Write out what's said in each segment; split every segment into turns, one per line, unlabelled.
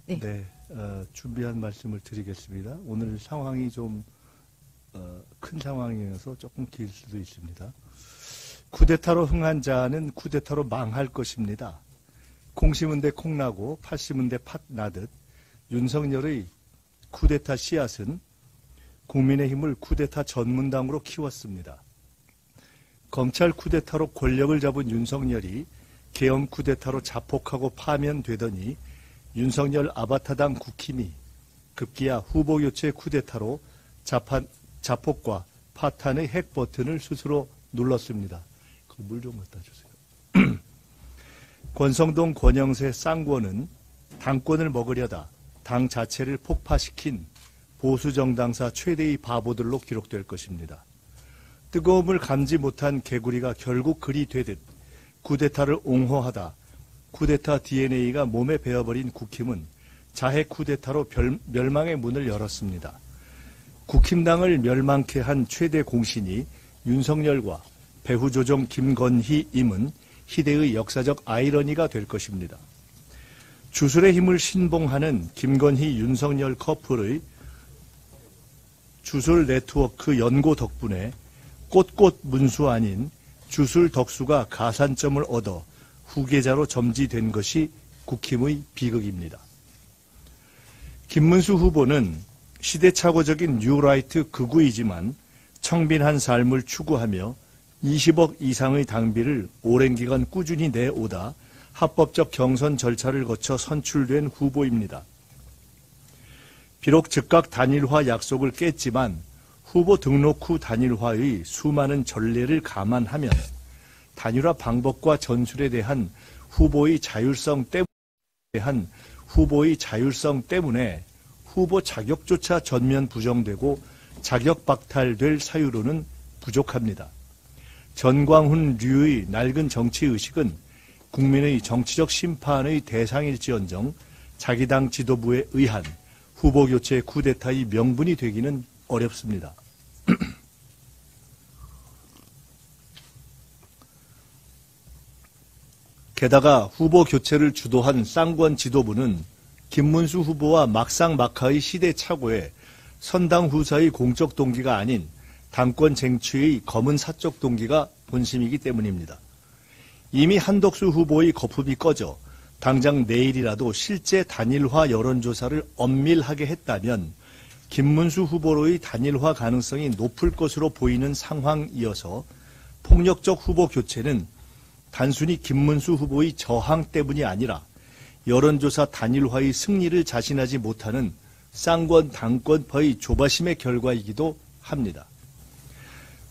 네.
네, 준비한 말씀을 드리겠습니다. 오늘 상황이 좀 큰 상황이어서 조금 길 수도 있습니다. 쿠데타로 흥한 자는 쿠데타로 망할 것입니다. 콩 심은 데 콩 나고 팥 심은 데 팥 나듯 윤석열의 쿠데타 씨앗은 국민의힘을 쿠데타 전문당으로 키웠습니다. 검찰 쿠데타로 권력을 잡은 윤석열이 계엄 쿠데타로 자폭하고 파면되더니 윤석열 아바타당 국힘이 급기야 후보교체 쿠데타로 자폭과 파탄의 핵 버튼을 스스로 눌렀습니다. 물 좀 갖다 주세요. 권성동 권영세 쌍권은 당권을 먹으려다 당 자체를 폭파시킨 보수정당사 최대의 바보들로 기록될 것입니다. 뜨거움을 감지 못한 개구리가 결국 글이 되듯 쿠데타를 옹호하다 쿠데타 DNA가 몸에 배어버린 국힘은 자해 쿠데타로 멸망의 문을 열었습니다. 국힘당을 멸망케 한 최대 공신이 윤석열과 배후 조정 김건희 임은 희대의 역사적 아이러니가 될 것입니다. 주술의 힘을 신봉하는 김건희 윤석열 커플의 주술 네트워크 연고 덕분에 꽃꽃 문수 아닌 주술 덕수가 가산점을 얻어 후계자로 점지된 것이 국힘의 비극입니다. 김문수 후보는 시대착오적인 뉴라이트 극우이지만 청빈한 삶을 추구하며 20억 이상의 당비를 오랜 기간 꾸준히 내오다 합법적 경선 절차를 거쳐 선출된 후보입니다. 비록 즉각 단일화 약속을 깼지만 후보 등록 후 단일화의 수많은 전례를 감안하면 단일화 방법과 전술에 대한 후보의 자율성 때문에 후보 자격조차 전면 부정되고 자격 박탈될 사유로는 부족합니다. 전광훈류의 낡은 정치의식은 국민의 정치적 심판의 대상일지언정 자기 당 지도부에 의한 후보교체 쿠데타의 명분이 되기는 어렵습니다. 게다가 후보 교체를 주도한 쌍권 지도부는 김문수 후보와 막상막하의 시대착오에 선당 후사의 공적 동기가 아닌 당권 쟁취의 검은 사적 동기가 본심이기 때문입니다. 이미 한덕수 후보의 거품이 꺼져 당장 내일이라도 실제 단일화 여론조사를 엄밀하게 했다면 김문수 후보로의 단일화 가능성이 높을 것으로 보이는 상황이어서 폭력적 후보 교체는 단순히 김문수 후보의 저항 때문이 아니라 여론조사 단일화의 승리를 자신하지 못하는 쌍권 당권파의 조바심의 결과이기도 합니다.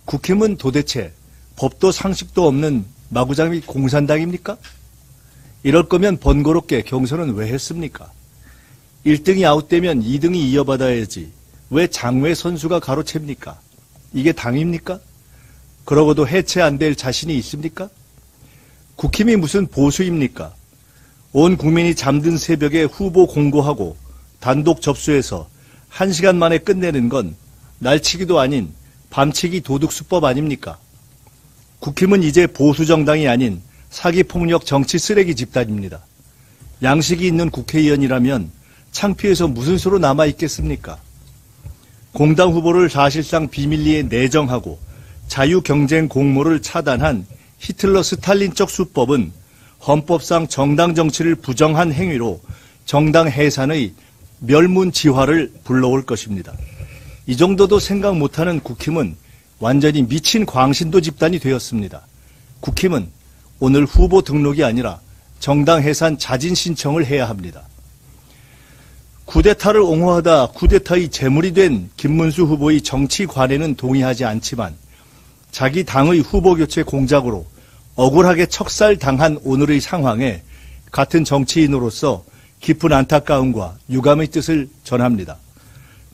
국힘은 도대체 법도 상식도 없는 마구잡이 공산당입니까? 이럴 거면 번거롭게 경선은 왜 했습니까? 1등이 아웃되면 2등이 이어받아야지 왜 장외 선수가 가로챕니까? 이게 당입니까? 그러고도 해체 안 될 자신이 있습니까? 국힘이 무슨 보수입니까? 온 국민이 잠든 새벽에 후보 공고하고 단독 접수해서 1시간 만에 끝내는 건 날치기도 아닌 밤치기 도둑수법 아닙니까? 국힘은 이제 보수정당이 아닌 사기폭력 정치 쓰레기 집단입니다. 양식이 있는 국회의원이라면 창피해서 무슨 수로 남아있겠습니까? 공당 후보를 사실상 비밀리에 내정하고 자유경쟁 공모를 차단한 히틀러 스탈린적 수법은 헌법상 정당 정치를 부정한 행위로 정당 해산의 멸문지화를 불러올 것입니다. 이 정도도 생각 못하는 국힘은 완전히 미친 광신도 집단이 되었습니다. 국힘은 오늘 후보 등록이 아니라 정당 해산 자진 신청을 해야 합니다. 쿠데타를 옹호하다 쿠데타의 제물이 된 김문수 후보의 정치 관행은 동의하지 않지만 자기 당의 후보 교체 공작으로 억울하게 척살당한 오늘의 상황에 같은 정치인으로서 깊은 안타까움과 유감의 뜻을 전합니다.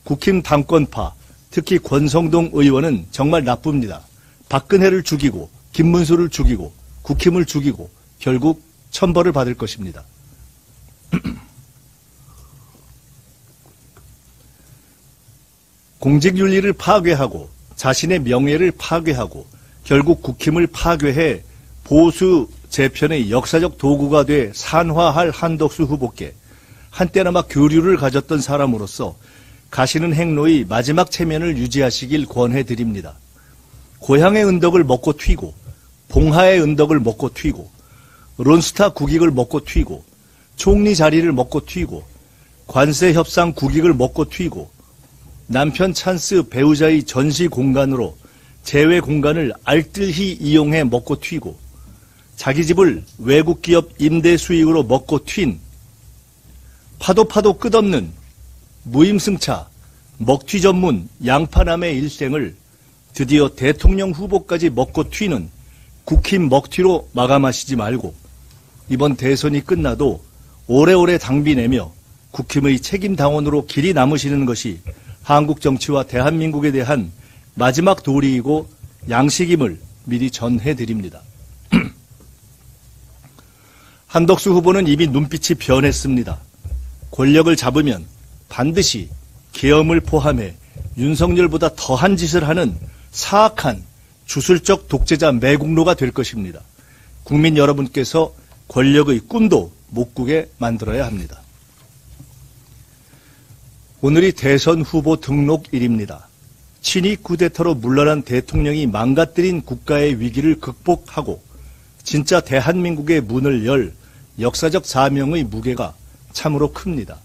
국힘 당권파, 특히 권성동 의원은 정말 나쁩니다. 박근혜를 죽이고 김문수를 죽이고 국힘을 죽이고 결국 천벌을 받을 것입니다. 공직윤리를 파괴하고 자신의 명예를 파괴하고 결국 국힘을 파괴해 보수 재편의 역사적 도구가 돼 산화할 한덕수 후보께 한때나마 교류를 가졌던 사람으로서 가시는 행로의 마지막 체면을 유지하시길 권해드립니다. 고향의 은덕을 먹고 튀고, 봉하의 은덕을 먹고 튀고, 론스타 국익을 먹고 튀고, 총리 자리를 먹고 튀고, 관세 협상 국익을 먹고 튀고, 남편 찬스 배우자의 전시 공간으로 재외 공간을 알뜰히 이용해 먹고 튀고, 자기 집을 외국 기업 임대 수익으로 먹고 튄 파도 끝없는 무임승차 먹튀 전문 양파남의 일생을 드디어 대통령 후보까지 먹고 튀는 국힘 먹튀로 마감하시지 말고 이번 대선이 끝나도 오래오래 당비내며 국힘의 책임 당원으로 길이 남으시는 것이 한국 정치와 대한민국에 대한 마지막 도리이고 양식임을 미리 전해드립니다. 한덕수 후보는 이미 눈빛이 변했습니다. 권력을 잡으면 반드시 계엄을 포함해 윤석열보다 더한 짓을 하는 사악한 주술적 독재자 매국노가 될 것입니다. 국민 여러분께서 권력의 꿈도 못 꾸게 만들어야 합니다. 오늘이 대선 후보 등록일입니다. 친위 쿠데타로 물러난 대통령이 망가뜨린 국가의 위기를 극복하고 진짜 대한민국의 문을 열 역사적 사명의 무게가 참으로 큽니다.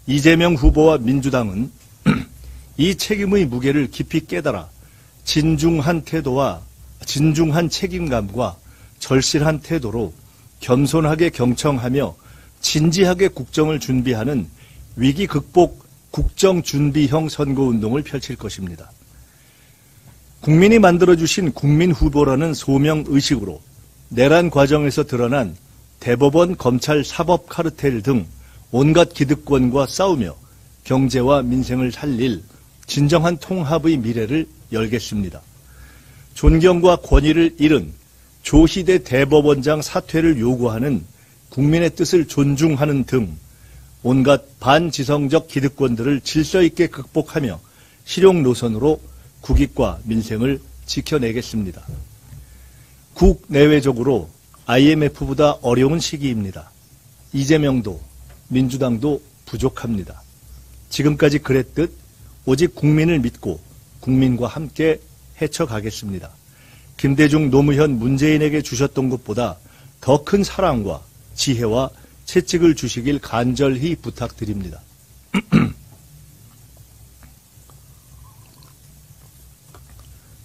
이재명 후보와 민주당은 이 책임의 무게를 깊이 깨달아 진중한 책임감과 절실한 태도로 겸손하게 경청하며 진지하게 국정을 준비하는 위기 극복 국정준비형 선거운동을 펼칠 것입니다. 국민이 만들어주신 국민후보라는 소명의식으로 내란 과정에서 드러난 대법원 검찰 사법 카르텔 등 온갖 기득권과 싸우며 경제와 민생을 살릴 진정한 통합의 미래를 열겠습니다. 존경과 권위를 잃은 조희대 대법원장 사퇴를 요구하는 국민의 뜻을 존중하는 등 온갖 반지성적 기득권들을 질서 있게 극복하며 실용 노선으로 국익과 민생을 지켜내겠습니다. 국내외적으로 IMF보다 어려운 시기입니다. 이재명도 민주당도 부족합니다. 지금까지 그랬듯 오직 국민을 믿고 국민과 함께 헤쳐가겠습니다. 김대중, 노무현, 문재인에게 주셨던 것보다 더 큰 사랑과 지혜와 채찍을 주시길 간절히 부탁드립니다.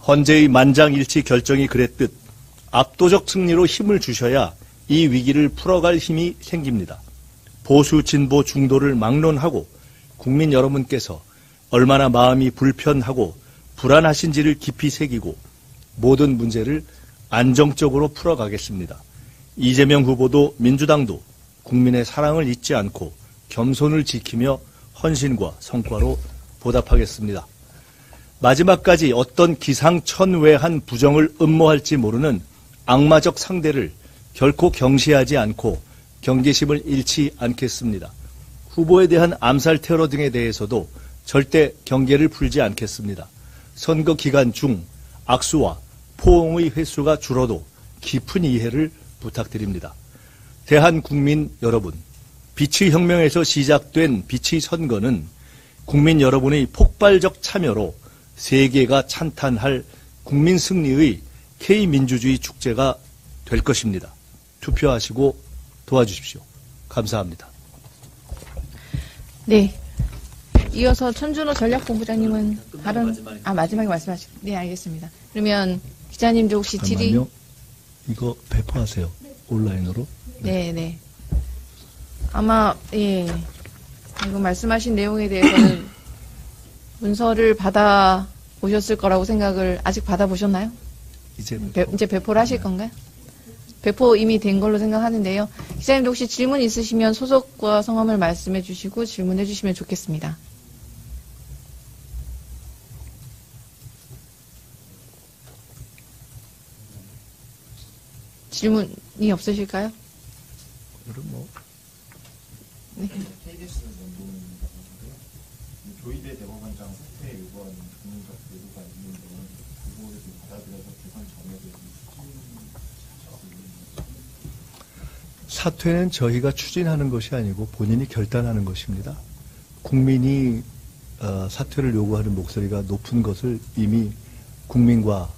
헌재의 만장일치 결정이 그랬듯 압도적 승리로 힘을 주셔야 이 위기를 풀어갈 힘이 생깁니다. 보수, 진보, 중도를 막론하고 국민 여러분께서 얼마나 마음이 불편하고 불안하신지를 깊이 새기고 모든 문제를 안정적으로 풀어가겠습니다. 이재명 후보도 민주당도 국민의 사랑을 잊지 않고 겸손을 지키며 헌신과 성과로 보답하겠습니다. 마지막까지 어떤 기상천외한 부정을 음모할지 모르는 악마적 상대를 결코 경시하지 않고 경계심을 잃지 않겠습니다. 후보에 대한 암살 테러 등에 대해서도 절대 경계를 풀지 않겠습니다. 선거 기간 중 악수와 포옹의 횟수가 줄어도 깊은 이해를 부탁드립니다. 대한국민 여러분, 빛의 혁명에서 시작된 빛의 선거는 국민 여러분의 폭발적 참여로 세계가 찬탄할 국민 승리의 K민주주의 축제가 될 것입니다. 투표하시고 도와주십시오. 감사합니다.
네. 이어서 천준호 전략본부장님은 다른 마지막에 말씀하시죠. 네, 알겠습니다. 그러면 기자님도 혹시 질의
이거 배포하세요. 온라인으로.
네, 네. 아마 예. 이거 말씀하신 내용에 대해서는 문서를 받아 보셨을 거라고 생각을 아직 받아 보셨나요? 이제 배포를 하실 건가요? 배포 이미 된 걸로 생각하는데요. 기자님도 혹시 질문 있으시면 소속과 성함을 말씀해 주시고 질문해 주시면 좋겠습니다. 질문이 없으실까요? 네.
조희대 대법원장 사퇴 요구한 국민적 요구가 있는 거는 그거를 좀 받아들여서 개선 전에 대해서
사퇴는 저희가 추진하는 것이 아니고 본인이 결단하는 것입니다. 국민이 사퇴를 요구하는 목소리가 높은 것을 이미 국민과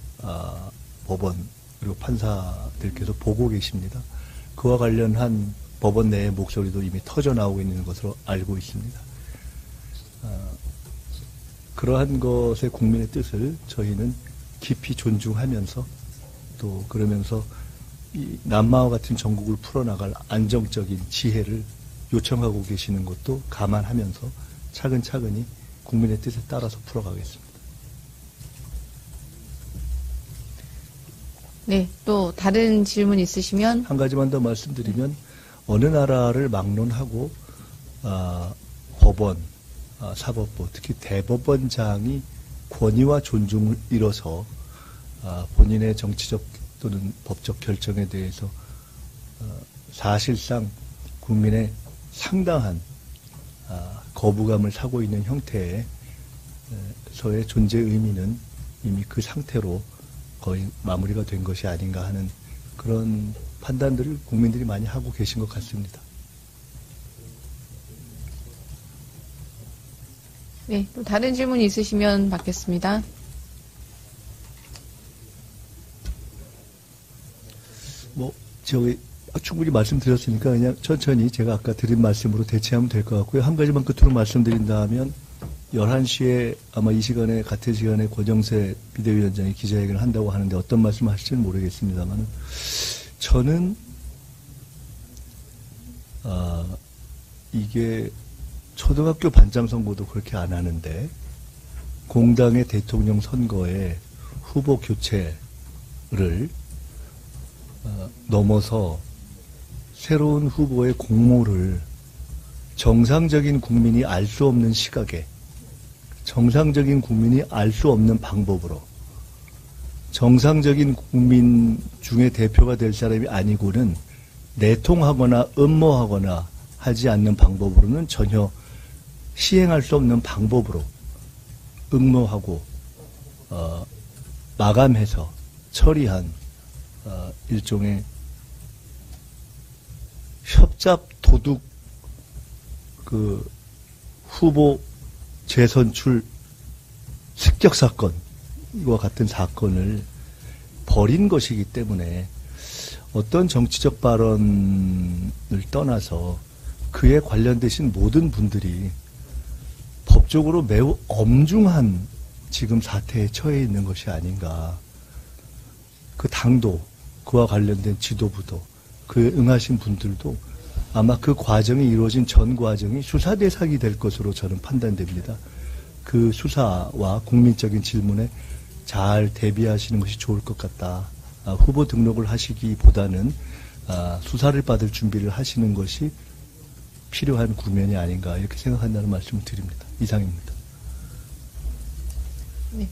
법원 그리고 판사들께서 보고 계십니다. 그와 관련한 법원 내의 목소리도 이미 터져 나오고 있는 것으로 알고 있습니다. 그러한 것의 국민의 뜻을 저희는 깊이 존중하면서 또 그러면서 이 남마와 같은 전국을 풀어나갈 안정적인 지혜를 요청하고 계시는 것도 감안하면서 차근차근히 국민의 뜻에 따라서 풀어가겠습니다.
네, 또 다른 질문 있으시면
한 가지만 더 말씀드리면 어느 나라를 막론하고 법원, 사법부, 특히 대법원장이 권위와 존중을 잃어서 본인의 정치적 또는 법적 결정에 대해서 사실상 국민의 상당한 거부감을 사고 있는 형태의 서의 존재 의미는 이미 그 상태로 거의 마무리가 된 것이 아닌가 하는 그런 판단들을 국민들이 많이 하고 계신 것 같습니다.
네, 또 다른 질문 있으시면 받겠습니다.
충분히 말씀드렸으니까 그냥 천천히 제가 아까 드린 말씀으로 대체하면 될 것 같고요. 한 가지만 끝으로 말씀드린다면 11시에 아마 이 시간에 같은 시간에 권영세 비대위원장이 기자회견을 한다고 하는데 어떤 말씀을 하실지는 모르겠습니다만 저는 이게 초등학교 반장 선거도 그렇게 안 하는데 공당의 대통령 선거에 후보 교체를 넘어서 새로운 후보의 공모를 정상적인 국민이 알 수 없는 시각에 정상적인 국민이 알 수 없는 방법으로 정상적인 국민 중에 대표가 될 사람이 아니고는 내통하거나 음모하거나 하지 않는 방법으로는 전혀 시행할 수 없는 방법으로 응모하고 마감해서 처리한 일종의 협잡 도둑 후보 재선출 습격 사건 이와 같은 사건을 벌인 것이기 때문에 어떤 정치적 발언을 떠나서 그에 관련되신 모든 분들이 법적으로 매우 엄중한 지금 사태에 처해 있는 것이 아닌가. 그 당도, 그와 관련된 지도부도, 그에 응하신 분들도 아마 그 과정이 이루어진 전 과정이 수사 대상이 될 것으로 저는 판단됩니다. 그 수사와 국민적인 질문에 잘 대비하시는 것이 좋을 것 같다. 후보 등록을 하시기보다는 수사를 받을 준비를 하시는 것이 필요한 국면이 아닌가 이렇게 생각한다는 말씀을 드립니다. 이상입니다.
네,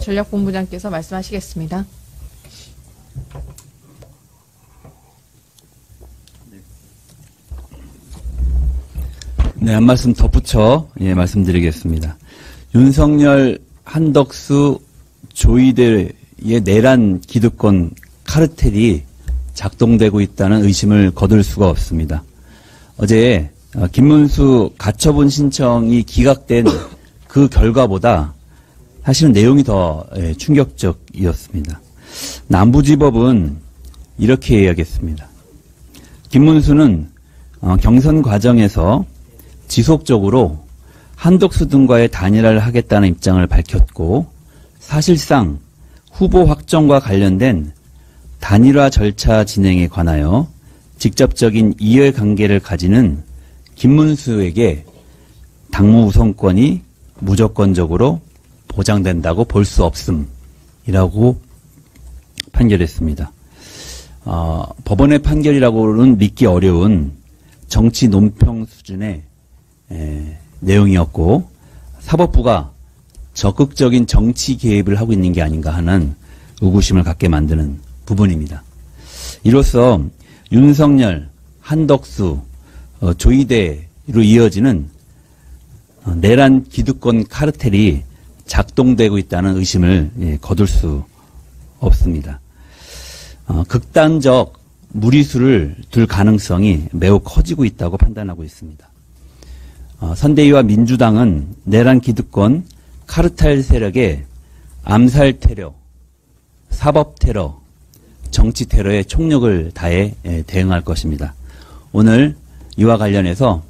전략본부장께서 말씀하시겠습니다.
네, 한 말씀 덧붙여 말씀드리겠습니다. 윤석열, 한덕수, 조이대의 내란 기득권 카르텔이 작동되고 있다는 의심을 거둘 수가 없습니다. 어제 김문수 가처분 신청이 기각된 그 결과보다 사실은 내용이 더 충격적이었습니다. 남부지법은 이렇게 이야기했습니다. 김문수는 경선 과정에서 지속적으로 한덕수 등과의 단일화를 하겠다는 입장을 밝혔고 사실상 후보 확정과 관련된 단일화 절차 진행에 관하여 직접적인 이해관계를 가지는 김문수에게 당무 우선권이 무조건적으로 보장된다고 볼 수 없음이라고 판결했습니다. 법원의 판결이라고는 믿기 어려운 정치 논평 수준의 내용이었고 사법부가 적극적인 정치 개입을 하고 있는 게 아닌가 하는 의구심을 갖게 만드는 부분입니다. 이로써 윤석열, 한덕수, 조이대로 이어지는 내란 기득권 카르텔이 작동되고 있다는 의심을 거둘 수 없습니다. 극단적 무리수를 둘 가능성이 매우 커지고 있다고 판단하고 있습니다. 선대위와 민주당은 내란 기득권, 카르텔 세력의 암살 테러, 사법 테러, 정치 테러에 총력을 다해 대응할 것입니다. 오늘 이와 관련해서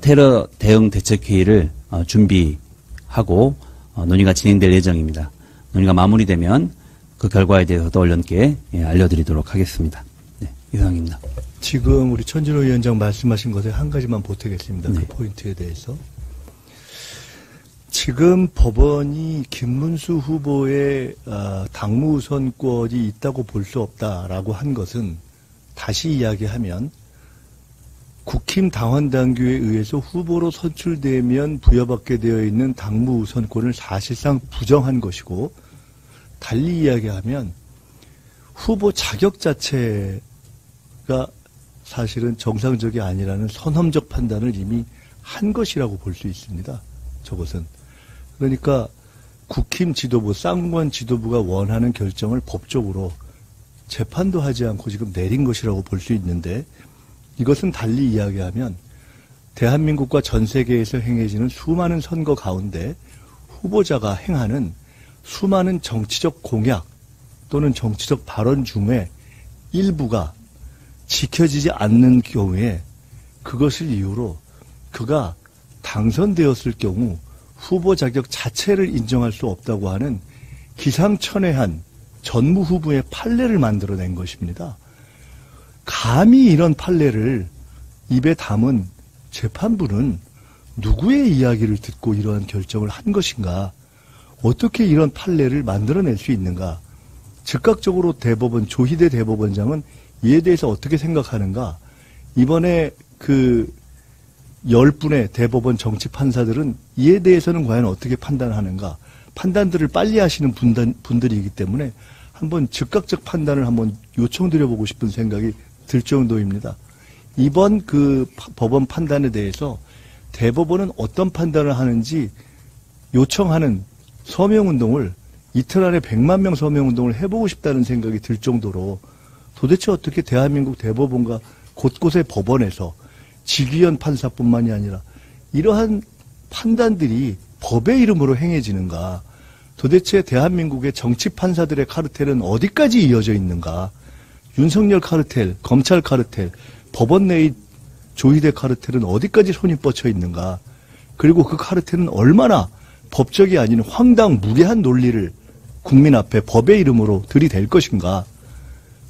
테러 대응 대책회의를 준비하고 논의가 진행될 예정입니다. 논의가 마무리되면 그 결과에 대해서도 언론께 알려드리도록 하겠습니다. 네, 이상입니다.
지금 우리 천진호 위원장 말씀하신 것에 한 가지만 보태겠습니다.
네.
그 포인트에 대해서. 지금 법원이 김문수 후보의 당무 우선권이 있다고 볼 수 없다라고 한 것은 다시 이야기하면 국힘 당원당규에 의해서 후보로 선출되면 부여받게 되어 있는 당무 우선권을 사실상 부정한 것이고, 달리 이야기하면 후보 자격 자체가 사실은 정상적이 아니라는 선험적 판단을 이미 한 것이라고 볼 수 있습니다. 저것은. 그러니까 국힘 지도부, 쌍권 지도부가 원하는 결정을 법적으로 재판도 하지 않고 지금 내린 것이라고 볼 수 있는데, 이것은 달리 이야기하면 대한민국과 전 세계에서 행해지는 수많은 선거 가운데 후보자가 행하는 수많은 정치적 공약 또는 정치적 발언 중에 일부가 지켜지지 않는 경우에 그것을 이유로 그가 당선되었을 경우 후보 자격 자체를 인정할 수 없다고 하는 기상천외한 전무후무의 판례를 만들어낸 것입니다. 감히 이런 판례를 입에 담은 재판부는 누구의 이야기를 듣고 이러한 결정을 한 것인가? 어떻게 이런 판례를 만들어낼 수 있는가? 즉각적으로 대법원, 조희대 대법원장은 이에 대해서 어떻게 생각하는가? 이번에 그 10분의 대법원 정치 판사들은 이에 대해서는 과연 어떻게 판단하는가? 판단들을 빨리 하시는 분들이기 때문에 한번 즉각적 판단을 한번 요청드려보고 싶은 생각이 들 정도입니다. 이번 그 법원 판단에 대해서 대법원은 어떤 판단을 하는지 요청하는 서명운동을 이틀 안에 100만 명 서명운동을 해보고 싶다는 생각이 들 정도로 도대체 어떻게 대한민국 대법원과 곳곳의 법원에서 지귀현 판사뿐만이 아니라 이러한 판단들이 법의 이름으로 행해지는가? 도대체 대한민국의 정치 판사들의 카르텔은 어디까지 이어져 있는가? 윤석열 카르텔, 검찰 카르텔, 법원 내의 조희대 카르텔은 어디까지 손이 뻗쳐 있는가? 그리고 그 카르텔은 얼마나 법적이 아닌 황당 무례한 논리를 국민 앞에 법의 이름으로 들이댈 것인가?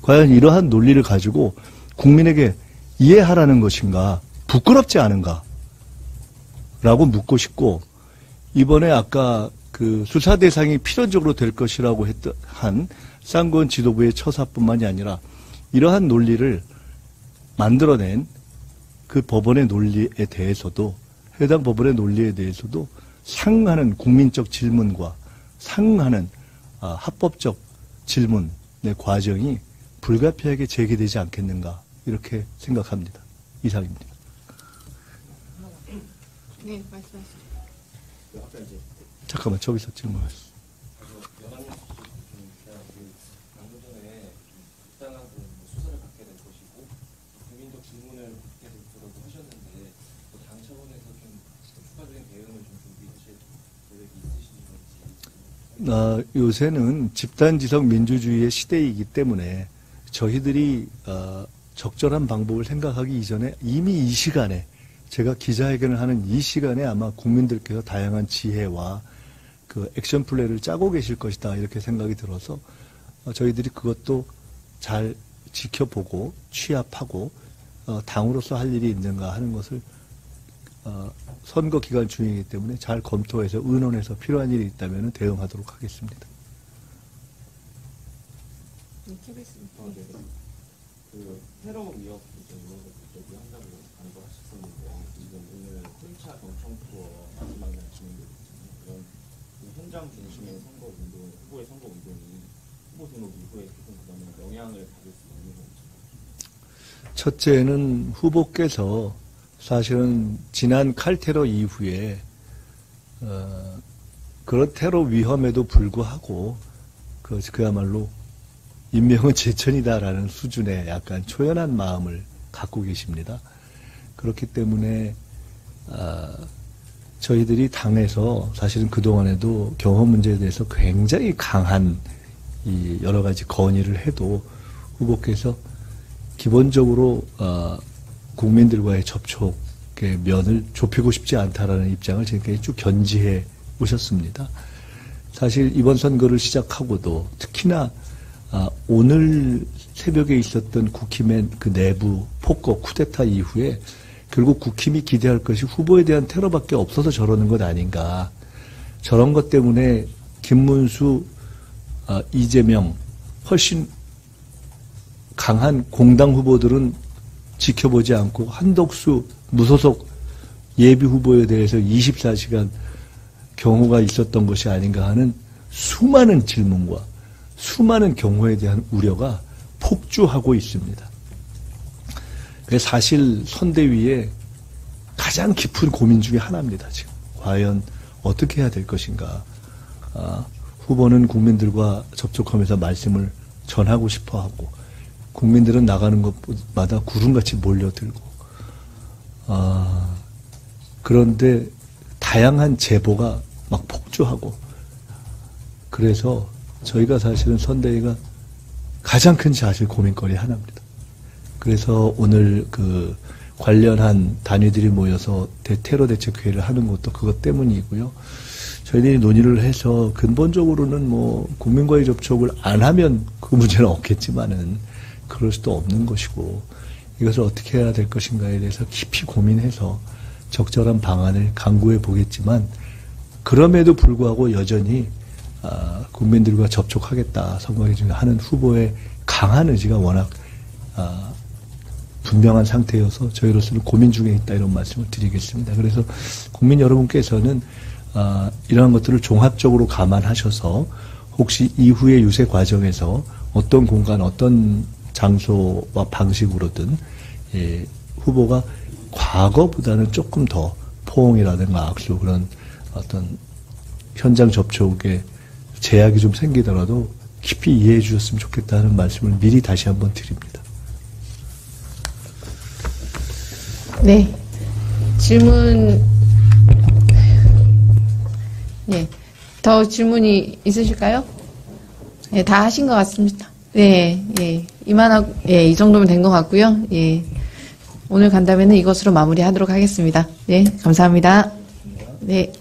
과연 이러한 논리를 가지고 국민에게 이해하라는 것인가? 부끄럽지 않은가? 라고 묻고 싶고, 이번에 아까 그 수사 대상이 필연적으로 될 것이라고 한 쌍권 지도부의 처사뿐만이 아니라 이러한 논리를 만들어낸 그 법원의 논리에 대해서도, 해당 법원의 논리에 대해서도 상응하는 국민적 질문과 상응하는 합법적 질문의 과정이 불가피하게 제기되지 않겠는가, 이렇게 생각합니다. 이상입니다.
네, 말씀하시죠.
잠깐만, 저기서 질문하시죠.
방금 전에 적당한 수사를 받게 될 것이고 국민적 질문을 받게 될 거라고 하셨는데 당 차원에서 좀 추가적인 대응을 좀 준비하실 계획이 있으신지.
요새는 집단지성 민주주의의 시대이기 때문에 저희들이 적절한 방법을 생각하기 이전에 이미 이 시간에, 제가 기자회견을 하는 이 시간에 아마 국민들께서 다양한 지혜와 그 액션 플랜을 짜고 계실 것이다, 이렇게 생각이 들어서 저희들이 그것도 잘 지켜보고 취합하고 당으로서 할 일이 있는가 하는 것을 선거 기간 중이기 때문에 잘 검토해서 의논해서 필요한 일이 있다면 대응하도록 하겠습니다.
그 테러 위협 이런 것들 얘기한다고 간과하셨었는데 지금 오늘 1차 경청 투어 마지막 날 진행되고 있잖아요. 그런 그 현장 중심의 선거 운동, 후보의 선거 운동이 후보 등록 이후에 조금 그러면 영향을 받을 수 있는 건지.
첫째는 후보께서 사실은 지난 칼테러 이후에 그런 테러 위험에도 불구하고 그야말로 임명은 제천이다라는 수준의 약간 초연한 마음을 갖고 계십니다. 그렇기 때문에 저희들이 당에서 사실은 그동안에도 경험 문제에 대해서 굉장히 강한 이 여러 가지 건의를 해도 후보께서 기본적으로 국민들과의 접촉의 면을 좁히고 싶지 않다라는 입장을 지금까지 쭉 견지해 오셨습니다. 사실 이번 선거를 시작하고도 특히나 오늘 새벽에 있었던 국힘의 그 내부 폭거 쿠데타 이후에 결국 국힘이 기대할 것이 후보에 대한 테러밖에 없어서 저러는 것 아닌가. 저런 것 때문에 김문수, 이재명 훨씬 강한 공당 후보들은 지켜보지 않고 한덕수 무소속 예비 후보에 대해서 24시간 경호가 있었던 것이 아닌가 하는 수많은 질문과 수많은 경호에 대한 우려가 폭주하고 있습니다. 그래서 사실 선대위의 가장 깊은 고민 중에 하나입니다. 지금 과연 어떻게 해야 될 것인가. 후보는 국민들과 접촉하면서 말씀을 전하고 싶어하고 국민들은 나가는 것마다 구름같이 몰려들고 그런데 다양한 제보가 막 폭주하고 그래서 저희가 사실은 선대위가 가장 큰 사실 고민거리 하나입니다. 그래서 오늘 그 관련한 단위들이 모여서 테러 대책회의를 하는 것도 그것 때문이고요. 저희들이 논의를 해서 근본적으로는 뭐 국민과의 접촉을 안 하면 그 문제는 없겠지만은 그럴 수도 없는 것이고 이것을 어떻게 해야 될 것인가에 대해서 깊이 고민해서 적절한 방안을 강구해 보겠지만 그럼에도 불구하고 여전히 국민들과 접촉하겠다 선거에 하는 후보의 강한 의지가 워낙 분명한 상태여서 저희로서는 고민 중에 있다 이런 말씀을 드리겠습니다. 그래서 국민 여러분께서는 이러한 것들을 종합적으로 감안하셔서 혹시 이후의 유세 과정에서 어떤 공간, 어떤 장소와 방식으로든 후보가 과거보다는 조금 더 포옹이라든가 악수 그런 어떤 현장 접촉에 제약이 좀 생기더라도 깊이 이해해 주셨으면 좋겠다는 말씀을 미리 다시 한번 드립니다.
네. 질문, 예. 더 질문이 있으실까요? 예, 다 하신 것 같습니다. 네, 예. 이만하고, 예, 이 정도면 된 것 같고요. 예. 오늘 간담회는 이것으로 마무리하도록 하겠습니다. 네, 감사합니다. 네.